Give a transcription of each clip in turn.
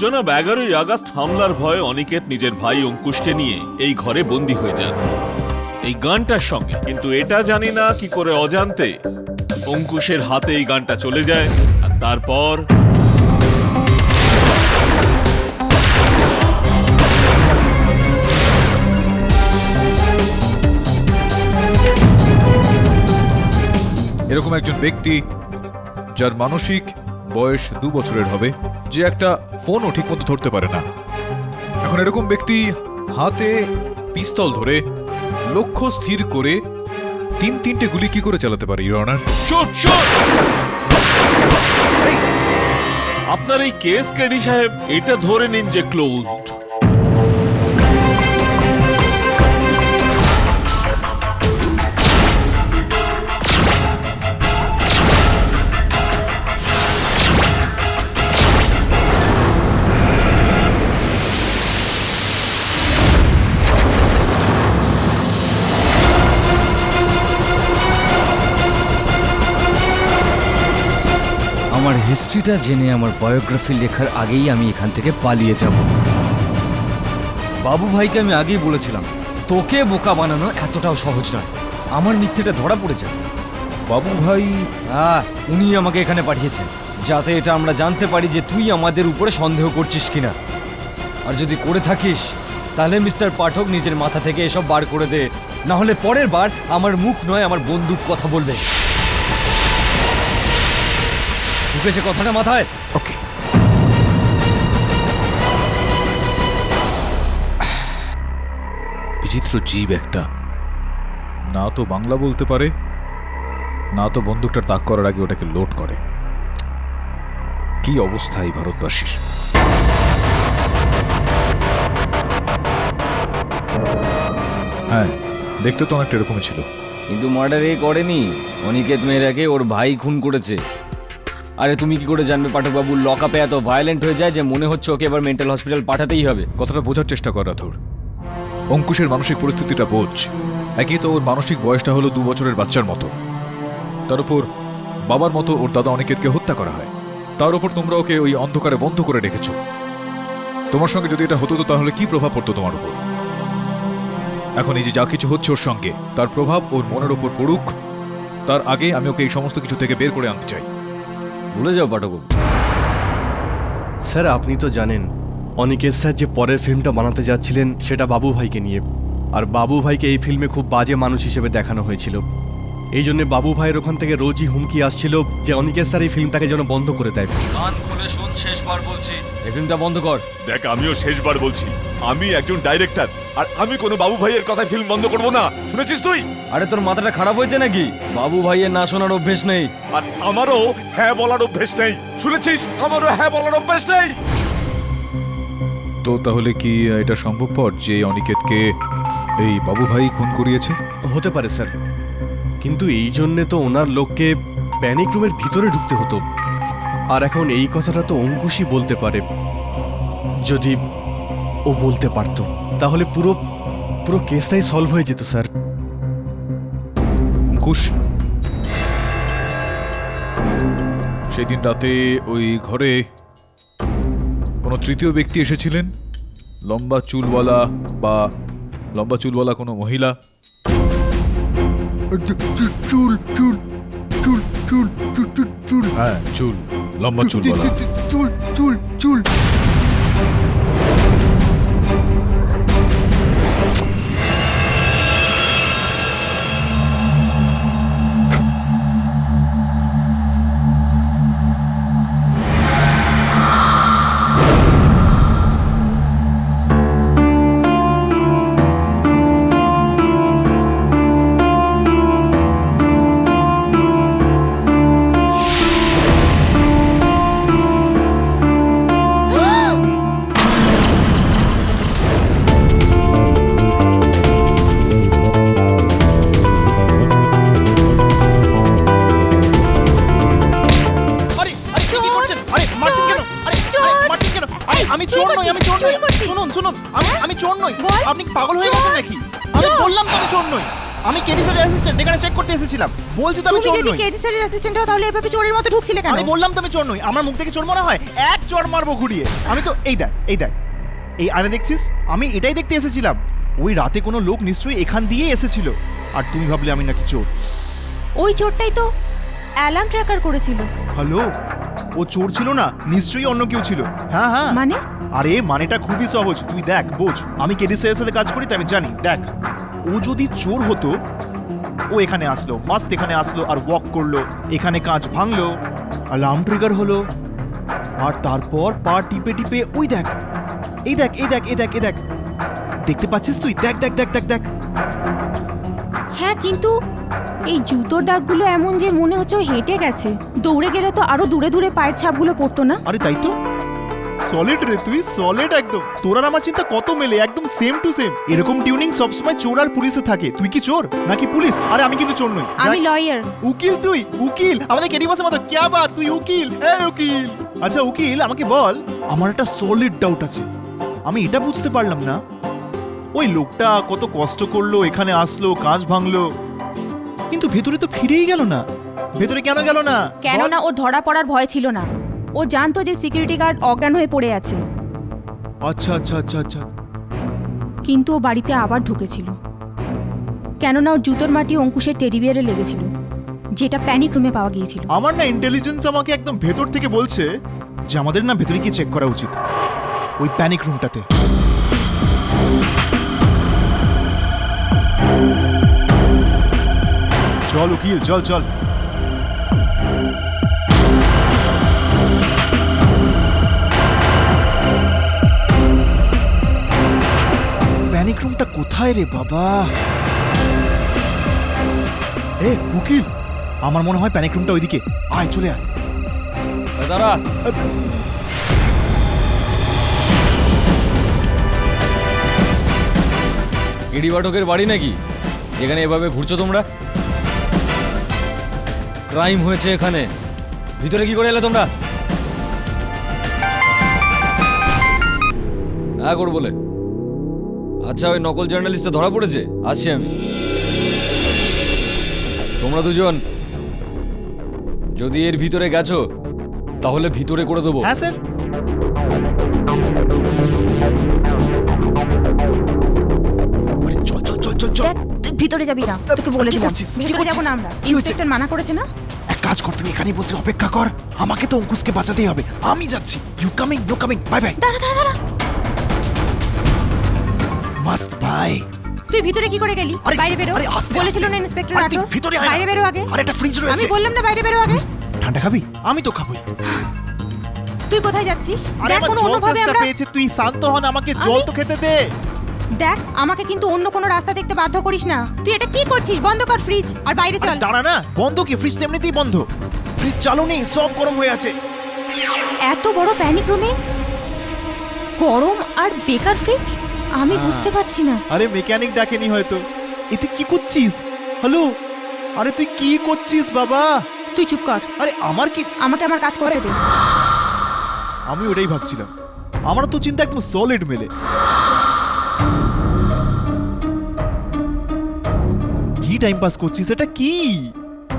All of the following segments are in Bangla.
জনাব 11ই আগস্ট হামলার ভয়ে অনিকেত নিজের ভাই অঙ্কুশকে নিয়ে এই ঘরে বন্দী হয়ে যান এই গানটার সঙ্গে। কিন্তু এটা জানি না কি করে অজান্তে অঙ্কুশের হাতে এই গানটা চলে যায়, আর তারপর এরকম একজন ব্যক্তি যার মানসিক বয়স 2 বছরের হবে, যে একটা ফোনও ঠিক মতো ধরতে পারে না, এখন এরকম ব্যক্তি হাতে পিস্তল ধরে লক্ষ্য স্থির করে 3-3টে গুলি কি করে চালাতে পারে ইওর অনার? Shoot shoot! আপনার এই কেস কেডি সাহেব, এটা ধরে নিন যে ক্লোজড। আমার হিস্ট্রিটা জেনে আমার বায়োগ্রাফি লেখার আগেই আমি এখান থেকে পালিয়ে যাব। বাবু ভাইকে আমি আগেই বলেছিলাম, তোকে বোকা বানানো এতটাও সহজ নয়। আমার মিথ্যেটা ধরা পড়েছে। বাবু ভাই? উনি আমাকে এখানে পাঠিয়েছেন যাতে এটা আমরা জানতে পারি যে তুই আমাদের উপরে সন্দেহ করছিস কিনা। আর যদি করে থাকিস তাহলে মিস্টার পাঠক নিজের মাথা থেকে এসব বার করে দে, না হলে পরের বার আমার মুখ নয় আমার বন্দুক কথা বলবে। ঢুকেছে কথাটা মাথায়? ওকে। বিচিত্র জীব একটা, না তো বাংলা বলতে পারে, না তো বন্দুকটা তাক করার আগে ওটাকে লোড করে। কি অবস্থা এই ভারতবাসীর! হ্যাঁ, দেখতে তো অনেকটা এরকমই ছিল। কিন্তু মার্ডার এ করেনি, অনিকেত মেহরাকে ওর ভাই খুন করেছে। আরে তুমি কি করে জানবে পাঠকবাবু লক আপে এত ভায়োলেন্ট হয়ে যায় যে মনে হচ্ছে ওকে এবার মেন্টাল হসপিটাল পাঠাতেই হবে? কথাটা বোঝার চেষ্টা কর রাথোর। অঙ্কুশের মানসিক পরিস্থিতিটা বোঝ। একই তো ওর মানসিক বয়সটা হলো 2 বছরের বাচ্চার মতো। তার উপর বাবার মতো ওর দাদা অনিকেতকে হত্যা করা হয়। তার উপর তোমরা ওকে ওই অন্ধকারে বন্ধ করে রেখেছ। তোমার সঙ্গে যদি এটা হতো তো তাহলে কি প্রভাব পড়তো তোমার উপর? এখন এই যে যা কিছু হচ্ছে ওর সঙ্গে, তার প্রভাব ওর মনের উপর পড়ুক, তার আগে আমি ওকে এই সমস্ত কিছু থেকে বের করে আনতে চাই। ভুলে যাও পাঠকবাবু। স্যার আপনি তো জানেন অনিকেত স্যার যে পরের ফিল্মটা বানাতে যাচ্ছিলেন সেটা বাবু ভাইকে নিয়ে, আর বাবু ভাইকে এই ফিল্মে খুব বাজে মানুষ হিসেবে দেখানো হয়েছিল। এই জন্য বাবু ভাইয়ের ওখান থেকে রোজই হুমকি আসছিল যে অনিকেত স্যার এই ফিল্মটাকে যেন বন্ধ করে দেয়। কান খুলে শুন, শেষবার বলছি, এই ফিল্মটা বন্ধ কর। দেখ, আমিও শেষবার বলছি, আমি একজন ডাইরেক্টর, আর আমি কোনো বাবু ভাইয়ের কথায় ফিল্ম বন্ধ করব না। শুনেছিস তুই? আরে তোর মাথাটা খারাপ হয়েছে নাকি? বাবু ভাইয়ের না শোনার অভ্যেস নেই। আর আমারও হ্যাঁ বলার অভ্যেস নেই। শুনেছিস? আমারও হ্যাঁ বলার অভ্যেস নেই। তো তাহলে কি এটা সম্ভবপর যে অনিকেতকে এই বাবু ভাই খুন করিয়েছে? হতে পারে স্যার, কিন্তু এই জন্যে তো ওনার লোককে প্যানিক রুমের ভিতরে ঢুকতে হতো। আর এখন এই কথাটা তো অঙ্কুশই বলতে পারে। যদি ও বলতে পারতো তাহলে পুরো পুরো কেসটাই সলভ হয়ে যেত স্যার। অঙ্কুশ, সেই দিন রাতে ওই ঘরে কোনো তৃতীয় ব্যক্তি এসেছিলেন? লম্বা চুলওয়ালা কোনো মহিলা? হ্যাঁ, চুল, লম্বা চুলওয়ালা। আমি চোর নই, আমি চোর নই। শুনুন শুনুন, আমি চোর নই। আপনি পাগল হয়ে গেছেন নাকি? আমি বললাম তো আমি চোর নই। আমি কেডি স্যারের অ্যাসিস্ট্যান্ট, এখানে চেক করতে এসেছিলাম। বলছি তো আমি তুমি চোর যদি নই। কেডি স্যারের অ্যাসিস্ট্যান্ট হও তাহলে এভাবে চোরের মতো ঢুকছিলে কেন? আমি বললাম তো আমি চোর নই। আমার মুখ থেকে চোর মনে হয়? এক চোর মারবো ঘুরিয়ে। আমি তো এই দেখ এই আয়না দেখছিস? আমি এটাই দেখতে এসেছিলাম। ওই রাতে কোনো লোক নিশ্চয়ই এখান দিয়ে এসেছিল, আর তুমি ভাবলে আমি নাকি চোর। ওই চোরটাই তো অ্যালার্ম ট্র্যাকার করেছিল। হ্যালো, ও চোর ছিল না, নিশ্চয়ই অন্য কেউ ছিল। হ্যাঁ হ্যাঁ, মানে? আরে মানেটা খুবই সহজ, তুই দেখ বোঝ। আমি কেডি স্যারের সাথে কাজ করি তাই আমি জানি। দেখ, ও যদি চোর হতো, ও এখানে আসলো, মাস্ট এখানে আসলো আর ওয়াক করলো, এখানে কাঁচ ভাঙলো, অ্যালার্ম ট্রিগার হলো, আর তারপর পা টিপে টিপে ওই দেখ, এই দেখ এই দেখ এই দেখ এই দেখ, দেখতে পাচ্ছিস তুই? দেখ দেখ দেখ দেখ দেখ। হ্যাঁ, কিন্তু এই জুতোর দাগগুলো এমন যে মনে হচ্ছে ও হেঁটে গেছে। দৌড়ে গেলে তো আরো দূরে দূরে পায়ের ছাপগুলো পড়তো না? আরে তাই তো, সলিড রে তুই, সলিড একদম। তোর আর আমার চিন্তা কত মেলে, একদম সেম টু সেম। এরকম টিউনিং সবসময় চোর আর পুলিশে থাকে। তুই কি চোর নাকি পুলিশ? আরে আমি কিন্তু চোর নই। আমি দেখ, লয়ার। উকিল তুই, উকিল আমাদের কেডি বসের মতো। ক্যা বাত, তুই উকিল? উকিল। আচ্ছা উকিল, আমাকে বল, আমার একটা সলিড ডাউট আছে। আমি এটা বুঝতে পারলাম না, ওই লোকটা কত কষ্ট করলো, এখানে আসলো, কাঁচ ভাঙলো, কিন্তু ভেতরে তো ফিরেই গেল না। ভেতরে কেন গেল না? কেননা ও ধরা পড়ার ভয় ছিল না। ও জানতো যে সিকিউরিটি গার্ড অজ্ঞান হয়ে পড়ে আছে, আচ্ছা আচ্ছা আচ্ছা আচ্ছা। কিন্তু ও বাড়িতে আবার ঢুকেছিল। কেননা ওর জুতোর মাটি অঙ্কুশের টেডি বিয়ারে লেগেছিল, যেটা প্যানিক রুমে পাওয়া গিয়েছিল। আমার না ইন্টেলিজেন্স আমাকে একদম ভেতর থেকে বলছে যে আমাদের না ভেতরে গিয়ে চেক করা উচিত, ওই প্যানিক রুমটাতে। চল উকিল, চল চল। প্যানিক রুমটা কোথায় রে বাবা? উকিল, আমার মনে হয় প্যানিক রুমটা ওইদিকে। আয়, চলে আয়। দাঁড়া, কেডি পাঠকের বাড়ি নাকি যেখানে এভাবে ঘুরছো তোমরা? ক্রাইম হয়েছে এখানে, ভিতরে কি করে এলে তোমরা? হ্যাঁ করো বলে। আচ্ছা, ওই নকল জার্নালিস্টটা ধরা পড়েছে? আসছি আমি। তোমরা দুজন যদি এর ভিতরে গেছো তাহলে ভিতরে করে দেবো। হ্যাঁ স্যার। আরে চল চল চল চল চল। দেখ, তুই ভিতরে যাবি না, তোকে বলে কি দিলাম। করছিস? কি ভিতরে যাবো করছিস? না আমরা। কি হয়েছে? ইন্সপেক্টর মানা করেছে না। এক কাজ কর, তুই এখানেই বসে অপেক্ষা কর। আমাকে তো অঙ্কুশকে বাঁচাতেই হবে। আমি যাচ্ছি। You coming? No coming? Bye bye. দাঁড়া দাঁড়া দাঁড়া, মাস্ত বাই। তুই ভিতরে কি করে গেলি? আরে, বাইরে বেরো। আরে, আস্তে, বলেছিল আস্তে। না ইন্সপেক্টর আরে, তুই রাঠোর? ভিতরে আয় না। বাইরে বেরো আগে। আর একটা ফ্রিজ আমি রয়েছে। বললাম না বাইরে বেরো আগে। ঠান্ডা খাবি? আমি তো খাবই। তুই কোথায় যাচ্ছিস? আরে দেখ, আমার কোনো জল অন্যভাবে তেষ্টা আমরা পেয়েছে, তুই শান্ত হন, আমাকে জল তো খেতে দে। দেখ, আমাকে কিন্তু অন্য কোনো রাস্তা দেখতে বাধ্য করিস না। তুই এটা কি করছিস? বন্ধ কর ফ্রিজ আর বাইরে আরে চল। দাঁড়া না, বন্ধ কি? ফ্রিজ তো এমনিতেই বন্ধ। ফ্রিজ চালু নেই, সব গরম হয়ে আছে। এত বড় প্যানিক রুমে গরম আর বেকার ফ্রিজ? আমি বুঝতে পারছি না। আরে মেকানিক ডাকেনি হয়তো। এ তুই কি করছিস? হ্যালো, আরে তুই কি করছিস বাবা? তুই চুপ কর, আরে আমার কি? আমাকে আমার কাজ করতে দে। আমি ওটাই ভাবছিলাম, আমার তো চিন্তা একদম সলিড মেলে। কি টাইম পাস করছিস? এটা কি?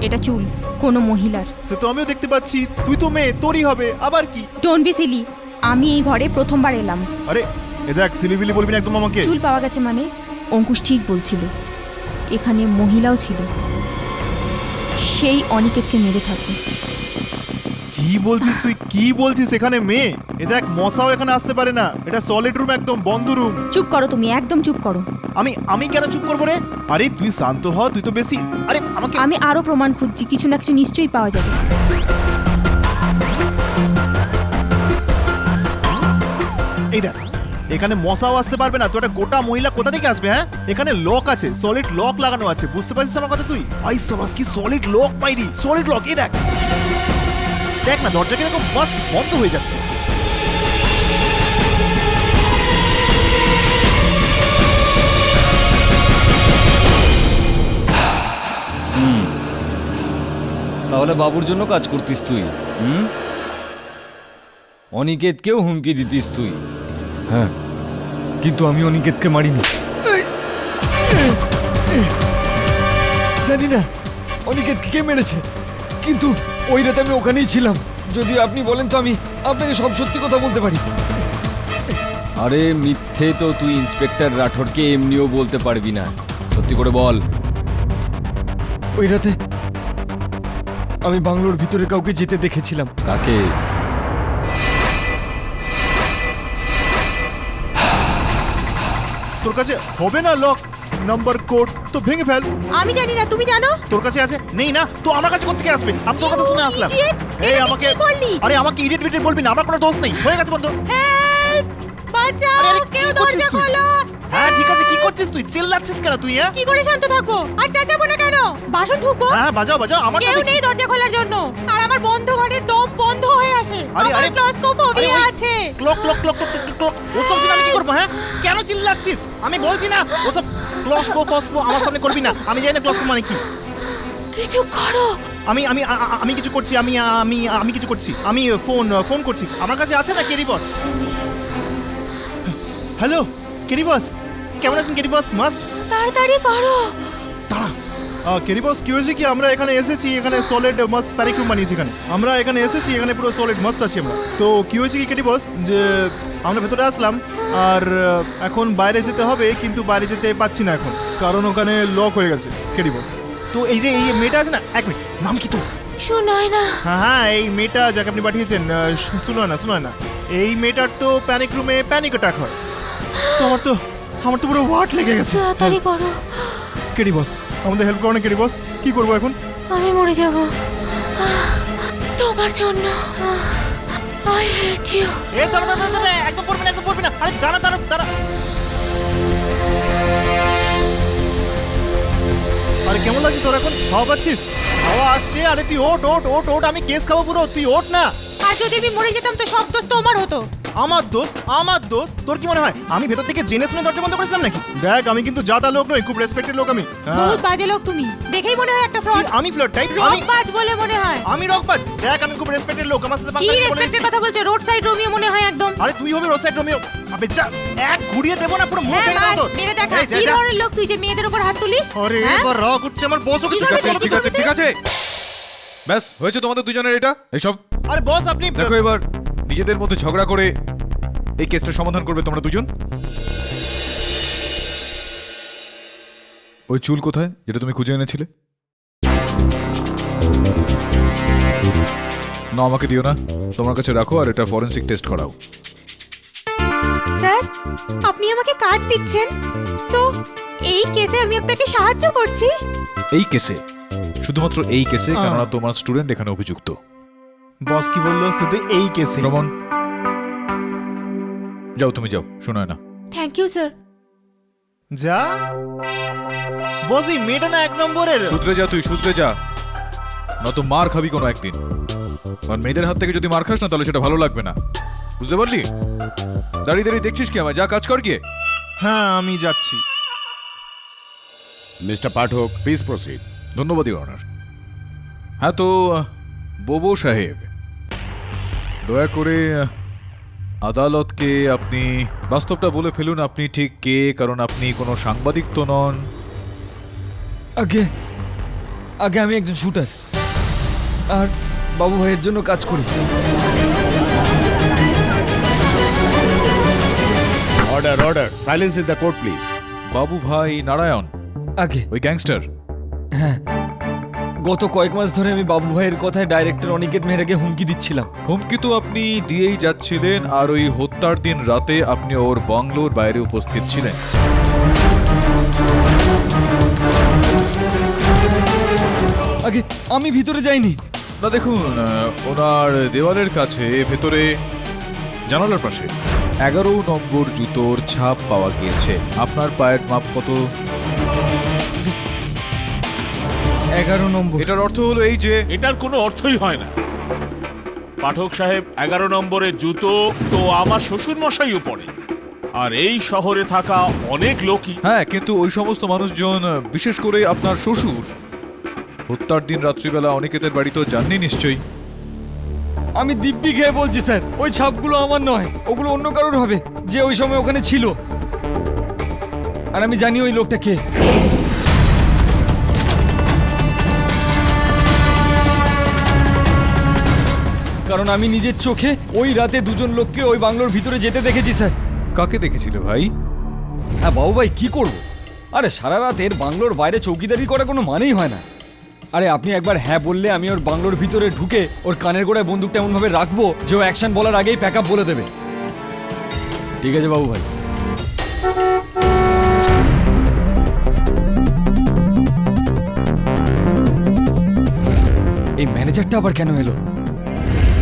এটা চুল কোনো মহিলার। সে তো আমিও দেখতে পাচ্ছি। তুই তো মেয়ে, তোরই হবে। আবার কি? Don't be silly. আমি এই ঘরে প্রথমবার এলাম। আরে এ দেখ, সিলিবিলি বলবি না একদম আমাকে। চুল পাওয়া গেছে মানে? অঙ্কুশ ঠিক বলছিল, এখানে মহিলাও ছিল। সেই অনিকেতকে মেরে থাকবে। কি বলছিস তুই? কি বলছিস? এখানে মেয়ে? এ দেখ, মশাও এখানে আসতে পারে না। এটা সলিড রুম, একদম বন্ধ রুম। চুপ করো তুমি, একদম চুপ করো। আমি কেন চুপ করবো রে? আরে তুই শান্ত হ, তুই তো বেশি। আরে আমাকে আমি আরো প্রমাণ খুঁজছি, কিছু না কিছু নিশ্চয়ই পাওয়া যাবে। এই দেখ, এখানে মশাও আসতে পারবে না। তো একটা গোটা মহিলা কোথা থেকে আসবে? হ্যাঁ, এখানে লক আছে, সলিড লক লাগানো আছে। বুঝতে পারছিস আমার কথা তুই? আই সাবাস, কি সলিড লক মাইরি, সলিড লক। এই দেখ, দেখ না, দরজা কিরকম মাস্ট বন্ধ হয়ে যাচ্ছে। তাহলে বাবুর জন্য কাজ করতিস তুই? অনিকেতকেও হুমকি দিতিস তুই? হ্যাঁ, কিন্তু আমি অনিকেতকে মারিনি। জানি না অনিকেত কে মেরেছে, কিন্তু ওই রাতে আমি ওখানেই ছিলাম। যদি আপনি বলেন তো আমি আপনাকে সব সত্যি কথা বলতে পারি। আরে মিথ্যে তো তুই ইন্সপেক্টর রাঠোরকে এমনিও বলতে পারবি না, সত্যি করে বল। ওই রাতে আমি বাংলোর ভিতরে কাউকে যেতে দেখেছিলাম। কাকে? তোর কাছে হবে না লক নাম্বার কোড, তো ভেঙে ফেল। আমি জানি না, তুমি জানো? তোর কাছে আছে? নেই না তো আমার কাছে কোত্থেকে আসবে? আমি তোর কথা শুনে আসলাম। Idiot! এই এটা তুই আমাকে কি করলি? আরে আমাকে ইডিয়েট বিডিয়েট বলবি না, আমার কোনো দোষ নেই। হয়ে গেছে বন্ধু। হেল্প! বাঁচাও! আরে, আরে, কি কেউ করছিস দরজা তুই? খোলো! হ্যাঁ ঠিক আছে, কি করছিস তুই? চিল্লাচ্ছিস কেন তুই? হ্যাঁ কি করে শান্ত থাকবো? আর চেঁচাবো না কেন? বাসন ধুবো? হ্যাঁ বাজাও বাজাও, আমার কেউ নেই দরজা খোলার জন্য, আর আমার বন্ধ ঘরের দম বন্ধ হয়ে আসে। আরে, আমার আরে, ক্লস্ট্রোফোবিয়া আরে, ওই- আছে। Clock clock clock clock clock clock ওসব শুনে আমি কি করবো? হ্যাঁ কেন চিল্লাচ্ছিস? আমি বলছি না ওসব ক্লস্কো ফস্কো আমার সামনে করবি না। আমি জানি না ক্লস্কো মানে কি। কিছু করো। আমি আমি আ- আ- আমি কিছু করছি, আমি আমি আমি কিছু করছি। আমি ফোন করছি। আমার কাছে আছে না কেরি বস? হ্যালো কেরি বস, কেমন আছেন কেরি বস? মাস্ট তাড়াতাড়ি করো। দাঁড়া। কেরি বস কি হয়েছে কি, আমরা এখানে এসেছি, এখানে সলিড মাস্ট প্যানিক রুম বানিয়েছি এখানে। আমরা এখানে এসেছি, এখানে পুরো সলিড মাস্ট আছি আমরা। তো কি হয়েছে কি কেরি বস, যে আমরা ভেতরে আসলাম আর এখন বাইরে যেতে হবে, কিন্তু বাইরে যেতে পাচ্ছি না এখন, কারণ ওখানে লক হয়ে গেছে কেরি বস। তো এই যে এই মেয়েটা আছে না, এক মিনিট, নাম কি তো? শোনায় না। হ্যাঁ হ্যাঁ, এই মেয়েটা যাকে আপনি পাঠিয়েছেন, শোনো না, এই মেয়েটার তো প্যানিক রুমে প্যানিক অ্যাটাক হয়। তো আমার তো পুরো ওয়াট লেগে গেছে। তাড়াতাড়ি করো। কেডি বস, আমাদের হেল্প করো না কেডি বস। কি করবো এখন? আমি মরে যাব তোমার জন্য। I hate you. এ দাঁড়া দাঁড়া দাঁড়া, একদম পড়বে না, একদম পড়বে না। আরে দাঁড়া দাঁড়া দাঁড়া। আরে কেমন লাগছে তোর এখন? হাওয়া পাচ্ছিস? হাওয়া আসছে। আরে তুই ওঠ ওঠ ওঠ ওঠ, আমি কেস খাবো পুরো, তুই ওঠ না। আর যদি আমি মরে যেতাম তো সব দোষ তোমার হতো। আমার দোষ? আমার দোষ? তোর কি মনে হয় আমি ভেতর থেকে জেনে শুনে দরজা বন্ধ করেছিলাম নাকি? দেখ আমি কিন্তু জাতা লোক নই, খুব রেসপেক্টেড লোক আমি। হ্যাঁ। বহুত বাজে লোক তুমি, দেখেই মনে হয় একটা ফ্রড। আমি ফ্লড টাইপ? আমি রকবাজ বলে মনে হয়। আমি রকবাজ? দেখ আমি খুব রেসপেক্টেড লোক, আমার সাথে কি পাঙ্গা নিতে বলে রেসপেক্টের দিচ্ছি। কথা বলছো? রোড সাইড রোমিও মনে হয় একদম। আরে তুই হবে রোড সাইড রোমিও। আবে যা, এক ঘুরিয়ে দেবো না, পুরো মুখ হ্যাঁ ভেঙে মার, দেবো তোর। মেরে দেখা। এই যা, কি যা। ধরনের লোক তুই যে মেয়েদের উপর হাত তুলিস? আরে হ্যাঁ? এবার রাগ উঠছে আমার, বসও কিছু কি করছে না। করছিস? ঠিক আছে ঠিক আছে, ব্যাস হয়েছে তোমাদের দুজনের এটা। এসব আরে বস আপনি দেখো, এবার নিজেদের মধ্যে ঝগড়া করে এই কেসটা সমাধান করবে তোমরা দুজন। ওই চুল কোথায় যেটা তুমি খুঁজে এনেছিলে? না আমাকে দিও না, তোমার কাছে রাখো আর এটা ফরেনসিক টেস্ট করাও। স্যার, আপনি আমাকে কাজ দিচ্ছেন, সো এই কেসে আমি আপনাকে সাহায্য করছি। এই কেসে? শুধুমাত্র এই কেসে? কেননা তোমার স্টুডেন্ট এখানে অভিযুক্ত। বস কি বললো? শুধু এই কেসে? শ্রমণ, যাও তুমি যাও, শোনায় না। Thank you sir. যা বস, এই মেয়েটা না এক নম্বরের। শুধরে যা তুই, শুধরে যা, নয়তো মার খাবি কোনো একদিন। আর মেয়েদের হাত থেকে যদি মার খাস না তাহলে সেটা ভালো লাগবে না, বুঝতে পারলি? দাঁড়িয়ে দাঁড়িয়ে দেখছিস কি আমায়? যা কাজ কর গিয়ে। হ্যাঁ আমি যাচ্ছি। Mister Pathak, please proceed. ধন্যবাদ ইওর অনার। হ্যাঁ তো বোবো সাহেব, দয়া করে আদালতকে আপনি বাস্তবটা বলে ফেলুন, আপনি ঠিক কে, কারণ আপনি কোনো সাংবাদিক তো নন। আগে আগে আমি একজন শুটার, আর বাবু ভাইয়ের জন্য কাজ করি। Order order, silence in the court please. বাবু ভাই নারায়ণ, আগে ওই গ্যাংস্টার। হ্যাঁ, গত কয়েক মাস ধরে আমি বাবু ভাইয়ের কথায় ডাইরেক্টর অনিকেত মেহরাকে হুমকি দিচ্ছিলাম। হুমকি তো আপনি দিয়েই যাচ্ছিলেন, আর ওই হত্যার দিন রাতে আপনি ওর বাংলোর বাইরে উপস্থিত ছিলেন। আগে আমি ভিতরে যাইনি। না দেখুন, ওনার দেওয়ালের কাছে ভেতরে জানালার পাশে 11 নম্বর জুতোর ছাপ পাওয়া গিয়েছে। আপনার পায়ের মাপ কত? 11 নম্বর। এটার অর্থ হলো এই যে এটার কোনো অর্থই হয় না। পাঠক সাহেব, 11 নম্বরের জুতো তো আমার শ্বশুর মশাইও পরে, আর এই শহরে থাকা অনেক লোকই। হ্যাঁ, কিন্তু ওই সমস্ত মানুষজন, বিশেষ করে আপনার শ্বশুর, হত্যার দিন রাত্রিবেলা অনিকেতের বাড়ি তো যাননি নিশ্চয়ই। আমি দিব্যি খেয়ে বলছি স্যার, ওই ছাপগুলো আমার নয়, ওগুলো অন্য কারোর হবে যে ওই সময় ওখানে ছিল। আর আমি জানি ওই লোকটা কে। কারণ আমি নিজের চোখে ওই রাতে দুজন লোককে ওই বাংলোর ভিতরে যেতে দেখেছি স্যার। কাকে দেখেছিলে ভাই? হ্যাঁ বাবু ভাই, কি করব? আরে সারা রাত এর বাংলোর বাইরে চৌকিদারি করা কোনো মানেই হয় না। আরে আপনি একবার হ্যাঁ বললে আমি ওর বাংলোর ভিতরে ঢুকে ওর কানের গোড়ায় বন্দুকটা এমনভাবে রাখবো যে ও অ্যাকশন বলার আগেই প্যাক আপ বলে দেবে। ঠিক আছে বাবু ভাই। এই ম্যানেজারটা আবার কেন এলো?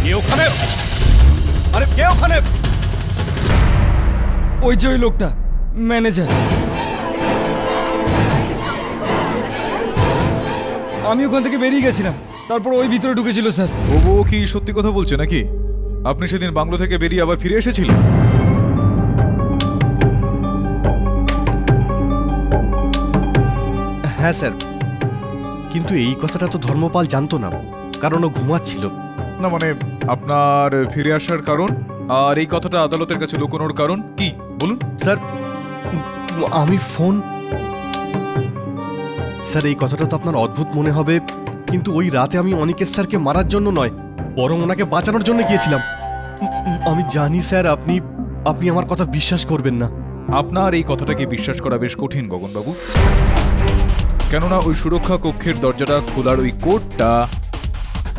কে ওখানে? আরে কে ওখানে? ওই যে ওই লোকটা, ম্যানেজার। আমি ওখান থেকে বেরিয়ে গেছিলাম, তারপর ওই ভিতরে ঢুকেছিল স্যার। ও কি সত্যি কথা বলছে নাকি? আপনি সেদিন বাংলো থেকে বেরিয়ে আবার ফিরে এসেছিলেন? হ্যাঁ স্যার, কিন্তু এই কথাটা তো ধর্মপাল জানতো না, কারণ ও ঘুমাচ্ছিল। না মানে আপনার ফিরে আসার কারণ আর এই কথাটা আদালতের কাছে লুকোনোর কারণ কি বলুন। স্যার আমি ফোন, স্যার এই কথাটা তো আপনার অদ্ভুত মনে হবে, কিন্তু ওই রাতে আমি অনিকেত স্যারকে মারার জন্য নয়, বরং ওনাকে বাঁচানোর জন্য গিয়েছিলাম। আমি জানি স্যার আপনি আমার কথা বিশ্বাস করবেন না। আপনার এই কথাটাকে বিশ্বাস করা বেশ কঠিন গগনবাবু, কেননা ওই সুরক্ষা কক্ষের দরজাটা খোলার ওই কোডটা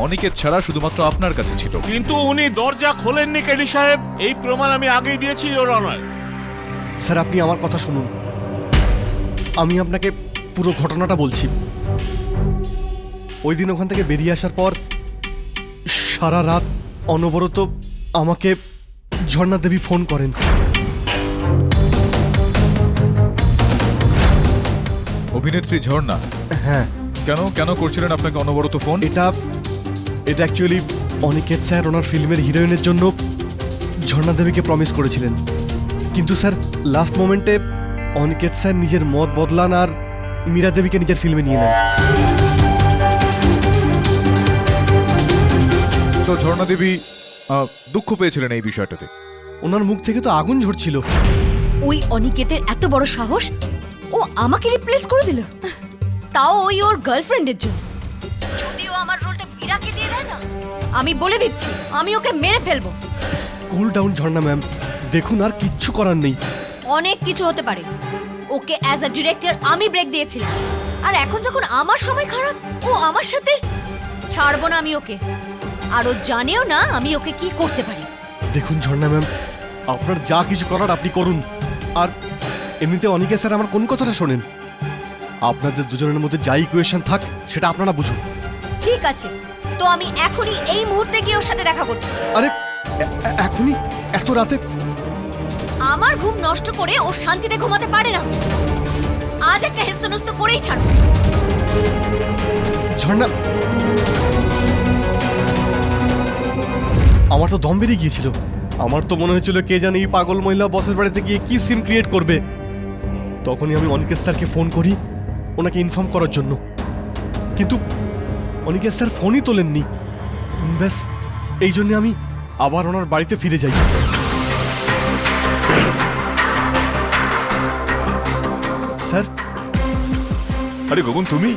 অনিকেত ছাড়া শুধুমাত্র আপনার কাছে ছিল। কিন্তু উনি দরজা খোলেননি কেডি সাহেব, এই প্রমাণ আমি আগেই দিয়েছি ইওর অনার। স্যার আপনি আমার কথা শুনুন, আমি আপনাকে পুরো ঘটনাটা বলছি। ওই দিন ওখান থেকে বেরিয়ে আসার পর সারা রাত অনবরত আমাকে ঝর্ণা দেবী ফোন করেন। অভিনেত্রী ঝর্ণা? হ্যাঁ। কেন কেন করছিলেন আপনাকে অনবরত ফোন? এটা অ্যাকচুয়ালি অনিকেত স্যার ওনার ফিল্মের হিরোইনের জন্য ঝর্ণা দেবীকে প্রমিস করেছিলেন, কিন্তু স্যার লাস্ট মোমেন্টে অনিকেত স্যার নিজের মত বদলান আর মীরা দেবীকে নিজের ফিল্মে নিয়ে নেন। তো ঝর্ণা দেবী দুঃখ পেয়েছিলেন এই বিষয়টাতে? ওনার মুখ থেকে তো আগুন ঝরছিল। ওই অনিকেতের এত বড় সাহস, ও আমাকে রিপ্লেস করে দিল, তাও ওই ওর গার্লফ্রেন্ডের জন্য। যদি ও আমার রোলটা মীরাকে দিয়ে দেয় না, আমি বলে দিচ্ছি আমি ওকে মেরে ফেলবো। কুল ডাউন ঝর্ণা ম্যাম, দেখুন আর কিচ্ছু করার নেই। অনেক কিছু হতে পারে, ওকে অ্যাজ আ ডিরেক্টর আমি ব্রেক দিয়েছিলাম, আর এখন যখন আমার সময় খারাপ ও আমার সাথে, ছাড়বো না আমি ওকে। আর ও জানেও না আমি ওকে কি করতে পারি। দেখুন ঝর্ণা ম্যাম, আপনার যা কিছু করার আপনি করুন, আর এমনিতে অনিকেত স্যার আমার কোন কথাটা শোনেন। আপনাদের দুজনের মধ্যে যা ইকুয়েশন থাক সেটা আপনারা বুঝুন। ঠিক আছে, তো আমি এখনই এই মুহূর্তে গিয়ে ওর সাথে দেখা করছি। আরে এখনই এত রাতে? আমার ঘুম নষ্ট করে ও শান্তিতে ঘুমাতে পারে না, আজ একটা হেস্তনস্ত করেই ছাড়ো। ঝর্ণা, আমার তো দম বেরিয়ে গিয়েছিল। আমার তো মনে হয়েছিল কে জানে এই পাগল মহিলা বসের বাড়িতে গিয়ে কি সিন ক্রিয়েট করবে। তখনই আমি অনিকেত স্যারকে ফোন করি ওনাকে ইনফর্ম করার জন্য, কিন্তু অনিকেত স্যার ফোনই তোলেননি। ব্যাস এই জন্য আমি আবার ওনার বাড়িতে ফিরে যাই। স্যার, আরে গগন, তুমি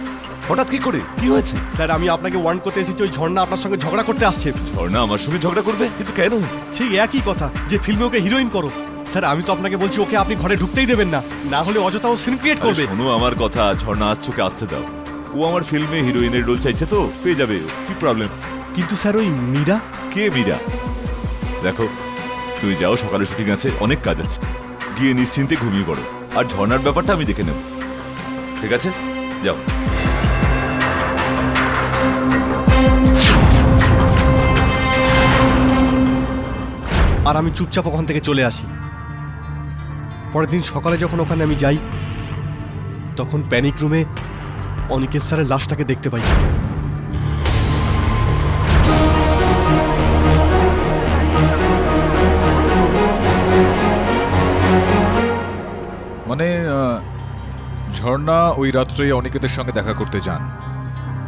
হঠাৎ কি করে? কি হয়েছে? স্যার আমি আপনাকে ওয়ার্ন করতে এসেছি, ওই ঝর্ণা আপনার সঙ্গে ঝগড়া করতে আসছে। ঝর্ণা আমার সঙ্গে ঝগড়া করবে? কিন্তু কেন? সেই একই কথা যে ফিল্মে ওকে হিরোইন করো। স্যার আমি তো আপনাকে বলছি ওকে আপনি ঘরে ঢুকতেই দেবেন না, না হলে অযথা ও সিন ক্রিয়েট করবে। শোনো আমার কথা, ঝর্ণা আসছে, ওকে আসতে দাও। ও আমার ফিল্মে হিরোইনের রোল চাইছে, তো পেয়ে যাবে, কি প্রবলেম? কিন্তু স্যার ওই মীরা? কে মীরা? দেখো, তুমি যাও, সকালে শুটিং আছে, অনেক কাজ আছে, গিয়ে নিশ্চিন্তে ঘুমিয়ে পড়ো। আর ঝর্ণার ব্যাপারটা আমি দেখে নেব, ঠিক আছে? যাও। আর আমি চুপচাপ ওখান থেকে চলে আসি। পরের দিন সকালে যখন ওখানে আমি যাই, তখন প্যানিক রুমে অনিকেত স্যারের লাশটাকে দেখতে পাই। মানে ঝর্ণা ওই রাত্রে অনিকেতের সঙ্গে দেখা করতে যান,